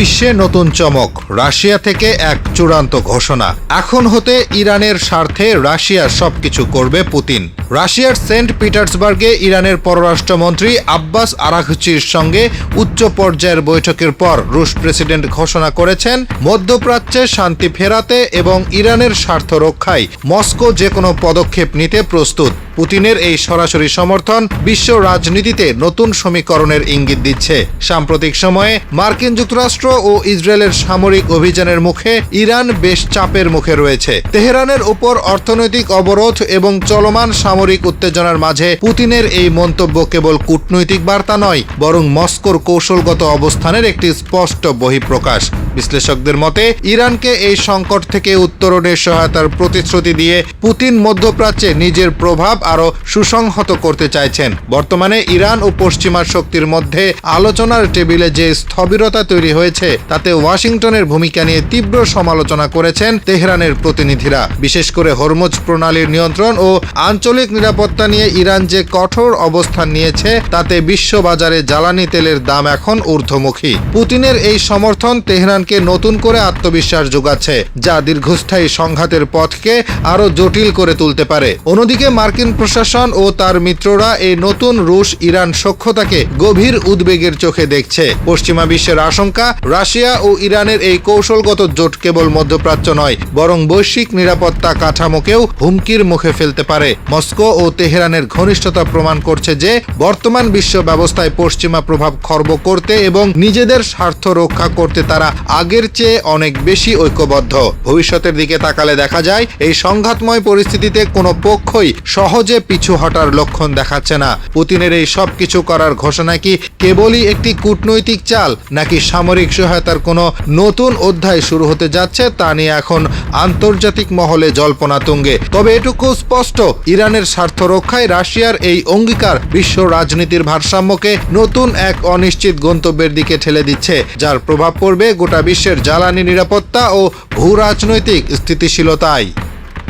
বিশ্বে নতুন চমক, রাশিয়া থেকে এক চূড়ান্ত ঘোষণা। এখন হতে ইরানের স্বার্থে রাশিয়া সবকিছু করবে পুতিন। রাশিয়ার সেন্ট পিটার্সবার্গে ইরানের পররাষ্ট্রমন্ত্রী আব্বাস আরাঘচির সঙ্গে উচ্চ পর্যায়ের বৈঠকের পর রুশ প্রেসিডেন্ট ঘোষণা করেছেন, মধ্যপ্রাচ্যে শান্তি ফেরাতে এবং ইরানের স্বার্থ রক্ষায় মস্কো যে কোনো পদক্ষেপ নিতে প্রস্তুত। পুতিনের এই সরাসরি সমর্থন বিশ্ব রাজনীতিতে নতুন সমীকরণের ইঙ্গিত দিচ্ছে। সাম্প্রতিক সময়ে মার্কিন যুক্তরাষ্ট্র ও ইসরায়েলের সামরিক অভিযানের মুখে ইরান বেশ চাপের মুখে রয়েছে। তেহরানের উপর অর্থনৈতিক অবরোধ এবং চলমান সামরিক উত্তেজনার মাঝে পুতিনের এই মন্তব্য কেবল কূটনৈতিক বার্তা নয়, বরং মস্কোর কৌশলগত অবস্থানের একটি স্পষ্ট বহিঃপ্রকাশ। বিশ্লেষকদের মতে, ইরানকে এই সংকট থেকে উত্তরণের সহায়তার প্রতিশ্রুতি দিয়ে পুতিন মধ্যপ্রাচ্যে নিজের প্রভাব আরও সুসংহত করতে চাইছেন। বর্তমানে ইরান ও পশ্চিমা শক্তির মধ্যে আলোচনার টেবিলে যে স্থবিরতা তৈরি হয়েছে, তাতে ওয়াশিংটনের ভূমিকা নিয়ে তীব্র সমালোচনা করেছেন তেহরানের প্রতিনিধিরা। বিশেষ করে হরমুজ প্রণালীর নিয়ন্ত্রণ ও আঞ্চলিক নিরাপত্তা নিয়ে ইরান যে কঠোর অবস্থান নিয়েছে, তাতে বিশ্ববাজারে জ্বালানি তেলের দাম এখন ঊর্ধ্বমুখী। পুতিনের এই সমর্থন তেহরানকে নতুন করে আত্মবিশ্বাস যোগাচ্ছে, যা দীর্ঘস্থায়ী সংঘাতের পথকে আরও জটিল করে তুলতে পারে। অন্যদিকে মার্কিন প্রশাসন ও তার মিত্ররা এই নতুন রুশ ইরান সখ্যতাকে গভীর উদ্বেগের চোখে দেখছে। পশ্চিমা বিশ্বের আশঙ্কা, রাশিয়া ও ইরানের এই কৌশলগত জোট কেবল মধ্যপ্রাচ্য নয়, বরং বৈশ্বিক নিরাপত্তা কাঠামোকেও হুমকির মুখে ফেলতে পারে। মস্কো ও তেহরানের ঘনিষ্ঠতা প্রমাণ করছে যে বর্তমান বিশ্ব ব্যবস্থায় পশ্চিমা প্রভাব খর্ব করতে এবং নিজেদের স্বার্থ রক্ষা করতে তারা আগের চেয়ে অনেক বেশি ঐক্যবদ্ধ। ভবিষ্যতের দিকে তাকালে দেখা যায়, এই সংঘাতময় পরিস্থিতিতে কোনো পক্ষই সহজে পিছু হটার লক্ষণ দেখাচ্ছে না। পুতিনের এই সব কিছু করার ঘোষণা কি কেবলই একটি কূটনৈতিক চাল, নাকি সামরিক সহায়তার কোনো নতুন অধ্যায় শুরু হতে যাচ্ছে, তা নিয়ে এখন আন্তর্জাতিক মহলে জল্পনা তুঙ্গে। তবে এটুকু স্পষ্ট, ইরানের স্বার্থ রক্ষায় রাশিয়ার এই অঙ্গীকার বিশ্ব রাজনীতির ভারসাম্যকে নতুন এক অনিশ্চিত গন্তব্যের দিকে ঠেলে দিচ্ছে, যার প্রভাব পড়বে গোটা বিশ্বের জ্বালানি নিরাপত্তা ও ভূ রাজনৈতিক স্থিতিশীলতায়।